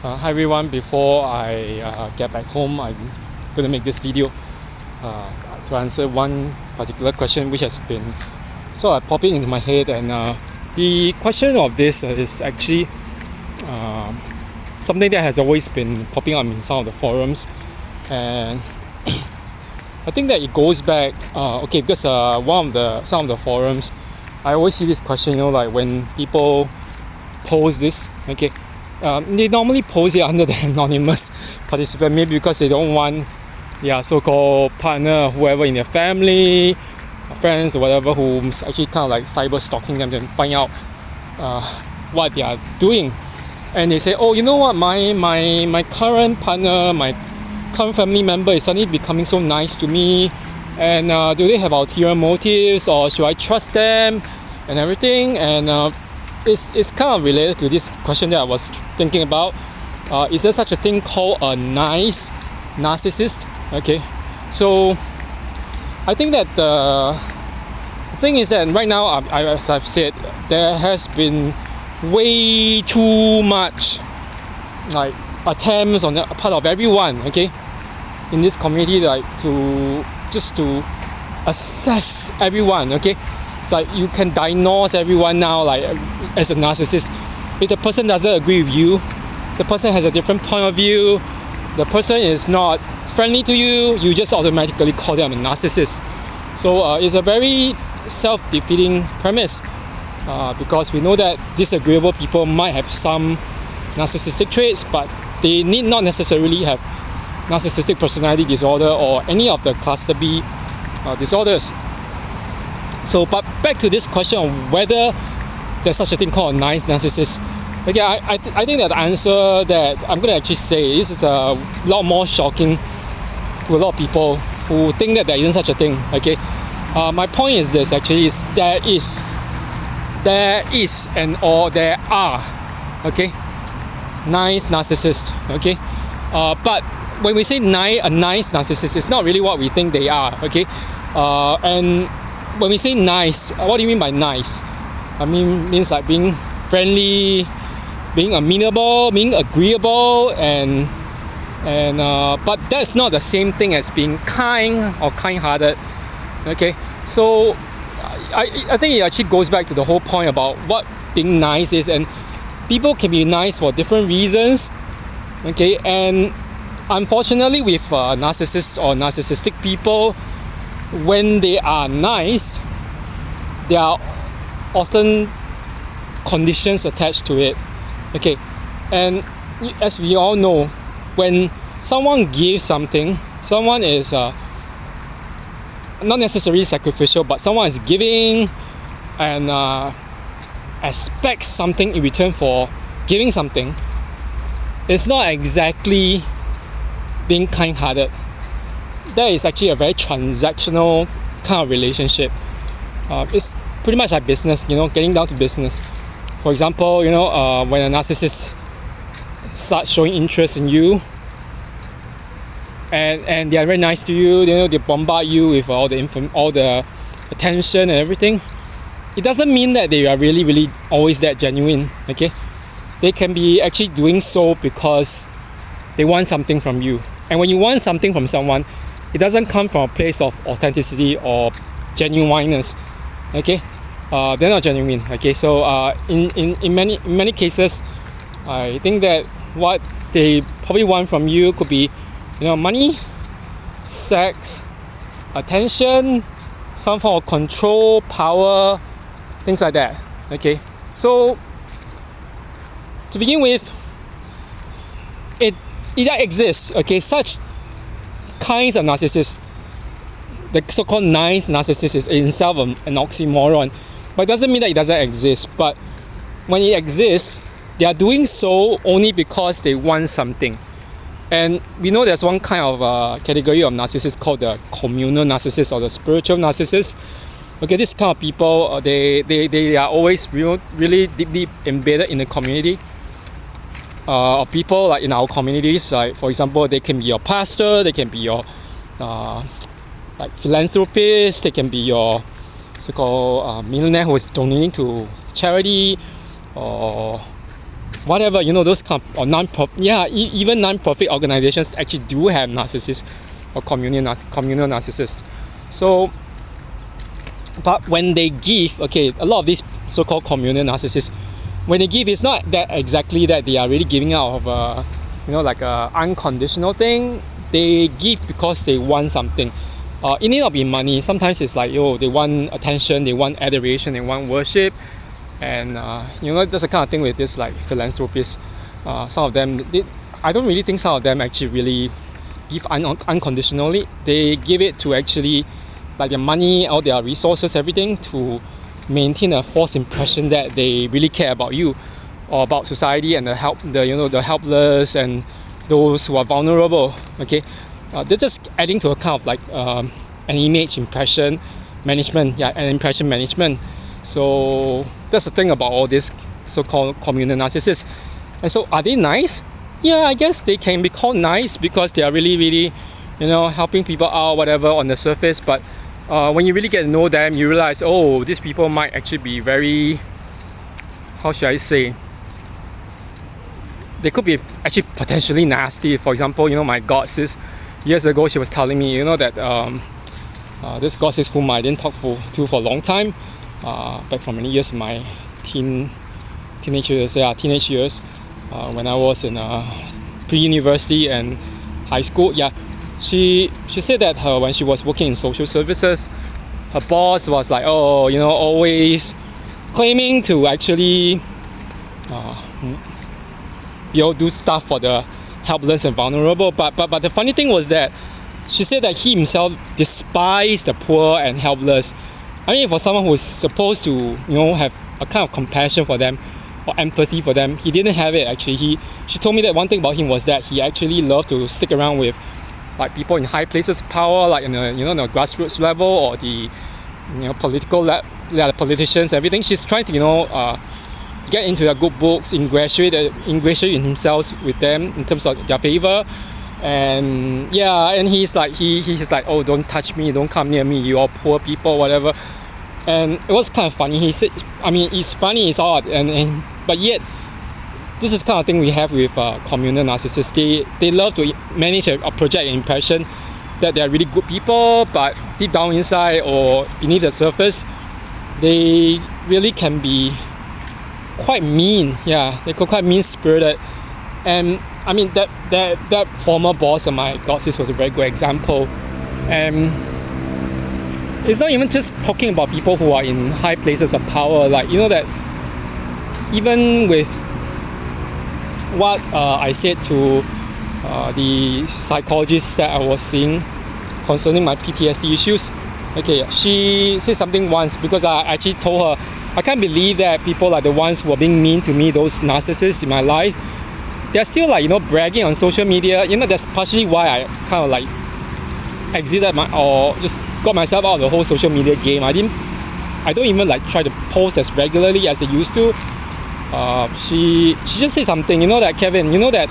Hi everyone, before I get back home, I'm going to make this video to answer one particular question which has been sort of popping into my head. And the question of this is actually something that has always been popping up in some of the forums. And I think that it goes back, because some of the forums, I always see this question, like when people post this, they normally post it under the anonymous participant, maybe because they don't want their so-called partner, whoever in their family, friends or whatever, who's actually kind of like cyber stalking them to find out what they are doing. And they say, oh, you know what, my current partner, my current family member is suddenly becoming so nice to me, and do they have ulterior motives, or should I trust them and everything? And it's kind of related to this question that I was thinking about. Is there such a thing called a nice narcissist? So I think that the thing is that right now, as I've said, there has been way too much like attempts on the part of everyone, in this community, like to assess everyone, It's like you can diagnose everyone now, like as a narcissist. If the person doesn't agree with you, the person has a different point of view, the person is not friendly to you, you just automatically call them a narcissist. So it's a very self-defeating premise, because we know that disagreeable people might have some narcissistic traits, but they need not necessarily have narcissistic personality disorder or any of the cluster B disorders. So, but back to this question of whether there's such a thing called a nice narcissist. I think that the answer that I'm going to actually say, this is a lot more shocking to a lot of people who think that there isn't such a thing. My point is this, actually, is there is there are nice narcissists. But when we say a nice narcissist, it's not really what we think they are. And when we say nice, what do you mean by nice? Means like being friendly, being amenable, being agreeable, and but that's not the same thing as being kind or kind-hearted. So I think it actually goes back to the whole point about what being nice is, and people can be nice for different reasons. And unfortunately, with narcissists or narcissistic people, when they are nice, there are often conditions attached to it. And as we all know, when someone gives something, someone is not necessarily sacrificial, but someone is giving and expects something in return for giving something. It's not exactly being kind-hearted. That is actually a very transactional kind of relationship. It's pretty much like business, getting down to business. For example, when a narcissist starts showing interest in you, and they are very nice to you, they bombard you with all the attention and everything. It doesn't mean that they are really, really always that genuine. They can be actually doing so because they want something from you. And when you want something from someone, it doesn't come from a place of authenticity or genuineness. They're not genuine. So in many cases, I think that what they probably want from you could be, money, sex, attention, some form of control, power, things like that. So to begin with, it exists. Such kinds of narcissists. The so-called nice narcissist is in itself an oxymoron, but it doesn't mean that it doesn't exist. But when it exists, they are doing so only because they want something. And we know there's one kind of category of narcissists called the communal narcissist or the spiritual narcissist. This kind of people, they are always really deeply embedded in the community of people, like in our communities. Like, for example, they can be your pastor, they can be your philanthropist, they can be your so-called millionaire who is donating to charity, or whatever, those or even non-profit organizations actually do have narcissists or communal narcissists. So, but when they give, okay, a lot of these so-called communal narcissists, when they give, it's not that exactly that they are really giving out of like a unconditional thing. They give because they want something. It need not be money. Sometimes it's like, they want attention, they want adoration, they want worship. And that's the kind of thing with this like philanthropists. Some of them, I don't really think some of them actually really give unconditionally. They give it to actually like their money, all their resources, everything, to maintain a false impression that they really care about you or about society and the helpless and those who are vulnerable. Okay, they're just adding to a kind of like an image impression management. An impression management. So that's the thing about all these so-called communal narcissists. And so, are they nice? Yeah, I guess they can be called nice because they are really, really, helping people out, whatever, on the surface. But when you really get to know them, you realize, these people might actually be very, how should I say? They could be actually potentially nasty. For example, my god sis, years ago, she was telling me, that this god sis whom I didn't talk to for a long time, back for many years, my teenage years, when I was in pre-university and high school. She said that when she was working in social services, her boss was like, always claiming to actually do stuff for the helpless and vulnerable. But the funny thing was that she said that he himself despised the poor and helpless. I mean, for someone who's supposed to, have a kind of compassion for them or empathy for them, he didn't have it actually. She told me that one thing about him was that he actually loved to stick around with like people in high places of power, like in the the grassroots level or the political the politicians, everything. She's trying to get into their good books, ingratiate in himself with them in terms of their favor. And he's like he's like, don't touch me, don't come near me, you all poor people, whatever. And it was kind of funny. He said, it's funny, it's odd, and but yet this is kind of thing we have with communal narcissists. They love to manage a project impression that they're really good people, but deep down inside or beneath the surface, they really can be quite mean. They could quite mean-spirited. And I mean that former boss of my god sis was a very good example. It's not even just talking about people who are in high places of power. Like that even with what I said to the psychologist that I was seeing concerning my PTSD issues. Okay, she said something once because I actually told her I can't believe that people are the ones who are being mean to me, those narcissists in my life. They're still like bragging on social media. That's partially why I kind of like exited or just got myself out of the whole social media game. I don't even like try to post as regularly as I used to. She just said something, that Kevin, that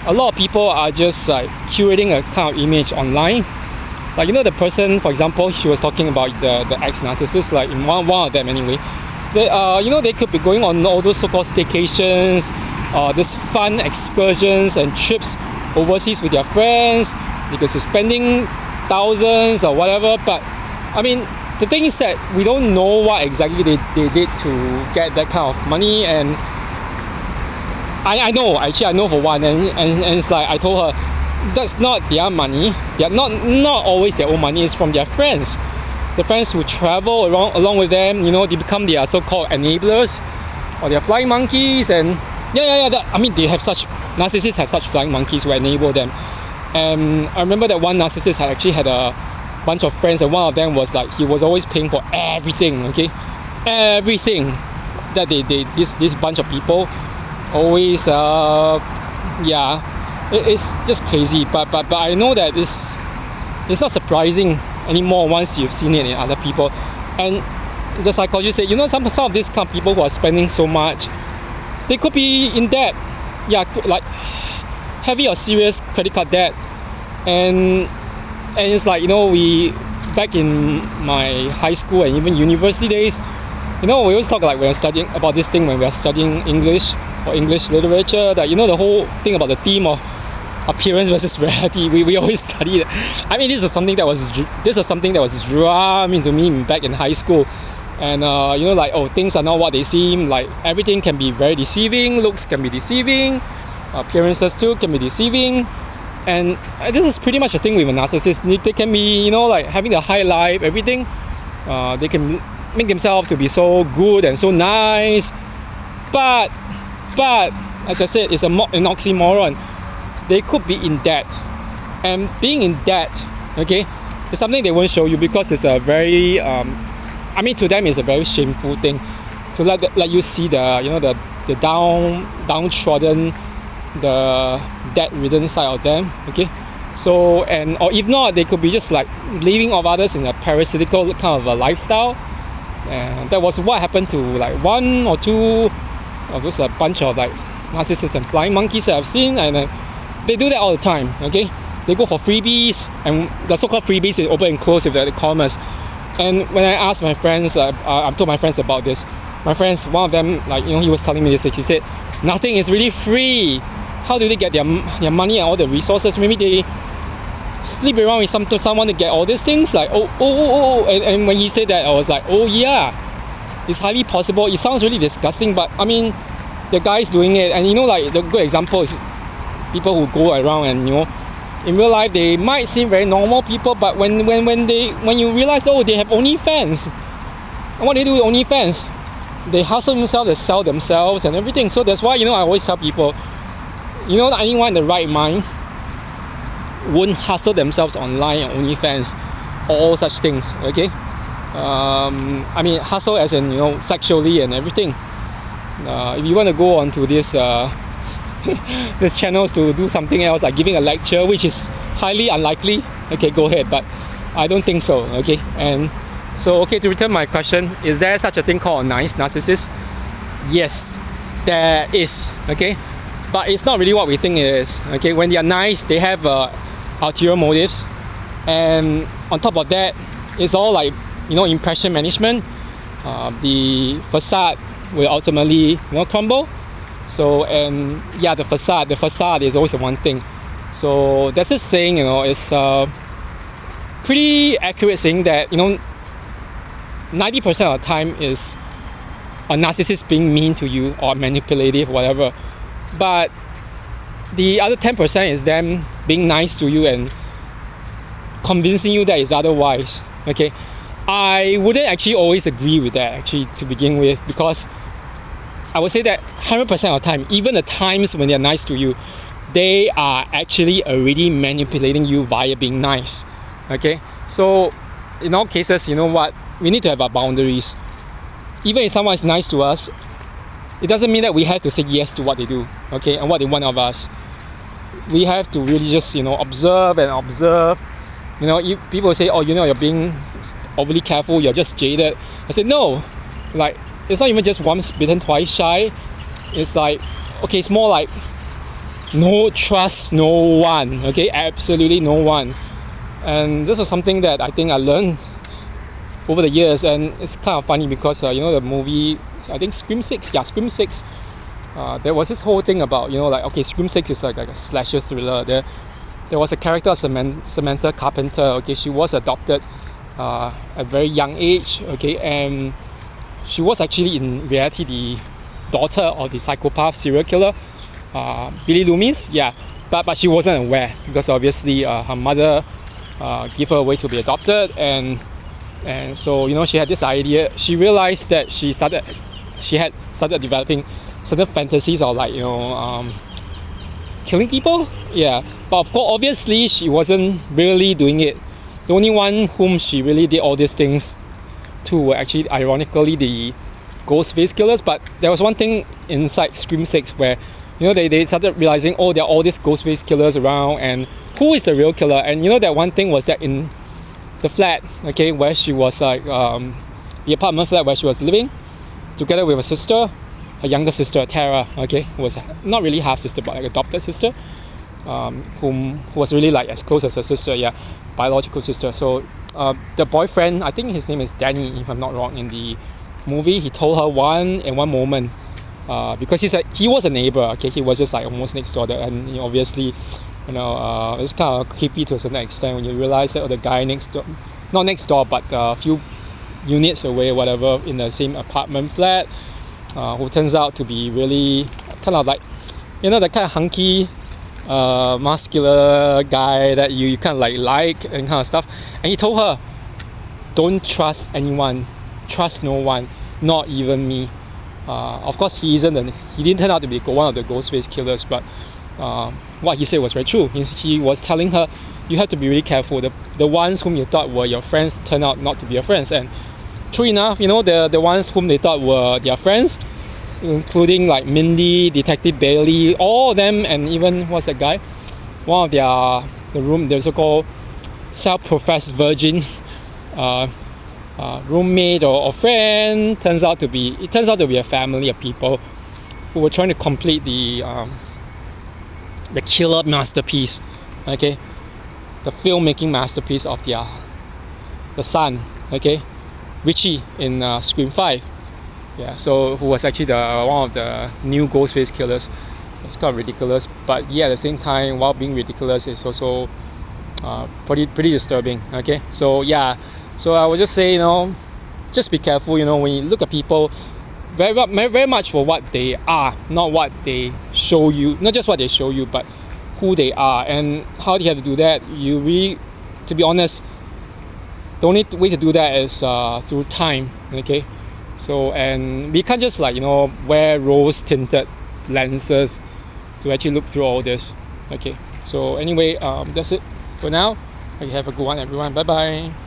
a lot of people are just like curating a kind of image online. Like the person, for example, she was talking about the ex-narcissist, like in one of them anyway. So, they could be going on all those so-called staycations, this fun excursions and trips overseas with their friends. They could be spending thousands or whatever. But I mean, the thing is that we don't know what exactly they did to get that kind of money. And I know for one, and it's like I told her that's not their money. They're not always their own money. It's from their friends. The friends who travel along with them, they become their so-called enablers or their flying monkeys. And they have such narcissists have such flying monkeys who enable them. And I remember that one narcissist actually had a bunch of friends, and one of them was like he was always paying for everything. Okay, everything that this bunch of people always it's just crazy. But I know that it's not surprising anymore once you've seen it in other people. And the psychologist said, some of these kind of people who are spending so much, they could be in debt. Like heavy or serious credit card debt. And it's like, we back in my high school and even university days, we always talk like when we're studying about this thing when we're studying English or English literature, that the whole thing about the theme of appearance versus reality. We always study it. I mean, this is something that was drummed into me back in high school. And like, oh, things are not what they seem. Like, everything can be very deceiving. Looks can be deceiving. Appearances too can be deceiving. And this is pretty much a thing with a narcissist. They can be, like having a high life, everything. They can make themselves to be so good and so nice. But as I said, it's an oxymoron. They could be in debt. And being in debt, okay, is something they won't show you because it's a very, to them it's a very shameful thing to let you see the downtrodden, the debt-ridden side of them, okay? So, or if not, they could be just like living off others in a parasitical kind of a lifestyle. And that was what happened to like one or two of those a bunch of like narcissists and flying monkeys that I've seen, and they do that all the time, okay? They go for freebies, and the so-called freebies is open and close with the commas. And when I asked my friends, I told my friends about this. My friends, one of them, like, he was telling me this, like, he said, nothing is really free. How do they get their money and all the resources? Maybe they sleep around with someone to get all these things, like, and when he said that, I was like, oh yeah, it's highly possible. It sounds really disgusting, but I mean, the guy's doing it. And like, the good example is people who go around and in real life they might seem very normal people, but when you realize, oh, they have OnlyFans, and what they do with OnlyFans, they hustle themselves, they sell themselves and everything. So that's why I always tell people, anyone in the right mind wouldn't hustle themselves online on OnlyFans, all such things, okay? Hustle as in sexually and everything. If you want to go on to this these channels to do something else, like giving a lecture, which is highly unlikely, okay, go ahead, but I don't think so, okay? And so, okay, to return my question, is there such a thing called a nice narcissist? Yes, there is, okay? But it's not really what we think it is, okay? When they are nice, they have ulterior motives, and on top of that, it's all like, impression management. The facade will ultimately, crumble. So, and yeah, the facade is always the one thing. So that's a saying, it's pretty accurate saying that 90% of the time is a narcissist being mean to you or manipulative, whatever. But the other 10% is them being nice to you and convincing you that it's otherwise, okay? I wouldn't actually always agree with that, actually, to begin with, because I would say that 100% of the time, even the times when they're nice to you, they are actually already manipulating you via being nice, okay? So in all cases, what? We need to have our boundaries. Even if someone is nice to us, it doesn't mean that we have to say yes to what they do, okay, and what they want of us. We have to really just, observe and observe. If people say, oh, you're being overly careful, you're just jaded. I said, no, like, it's not even just once bitten, twice shy. It's like, okay, it's more like no trust, no one, okay, absolutely no one. And this is something that I think I learned over the years, and it's kind of funny because the movie, I think Scream 6, there was this whole thing about okay, Scream 6 is like a slasher thriller. There was a character, Samantha Carpenter, okay, she was adopted at a very young age, okay, and she was actually in reality the daughter of the psychopath serial killer, Billy Loomis, yeah, but she wasn't aware because obviously her mother gave her away to be adopted, and so she had this idea. She realized that she had started developing certain fantasies of like killing people, yeah. But of course, obviously, she wasn't really doing it. The only one whom she really did all these things to were actually, ironically, the Ghostface killers. But there was one thing inside Scream 6 where they started realizing, oh, there are all these Ghostface killers around, and who is the real killer? And that one thing was that in the flat, okay, where she was like the apartment flat where she was living together with her sister, her younger sister Tara, okay, who was not really half sister but like adopted sister, who was really like as close as her sister, yeah, biological sister. So the boyfriend, I think his name is Danny, if I'm not wrong, in the movie, he told her one moment, because he was a neighbor. Okay, he was just like almost next door, and obviously, it's kind of creepy to a certain extent when you realize that the guy next door, not next door, but a few units away, whatever, in the same apartment flat, who turns out to be really kind of like, the kind of hunky, muscular guy that you kind of like and kind of stuff. And he told her, don't trust anyone, trust no one, not even me. Of course, he didn't turn out to be one of the Ghostface killers, but what he said was very true. He was telling her, you have to be really careful. The ones whom you thought were your friends turn out not to be your friends. And true enough, the ones whom they thought were their friends, including like Mindy, Detective Bailey, all of them, and even what's that guy? One of the so-called self-professed virgin roommate or friend turns out to be a family of people who were trying to complete the killer masterpiece, okay, the filmmaking masterpiece of the son, okay, Richie in Scream 5. Yeah, so who was actually one of the new Ghostface killers. It's kind of ridiculous, but yeah, at the same time, while being ridiculous, it's also pretty disturbing. Okay, so yeah, so I would just say, just be careful. When you look at people, very much for what they are, not what they show you, not just what they show you, but who they are. And how do you have to do that? You really, to be honest, the only way to do that is through time. Okay. So, and we can't just wear rose tinted lenses to actually look through all this. Okay, so anyway, that's it for now. Okay, have a good one, everyone. Bye bye.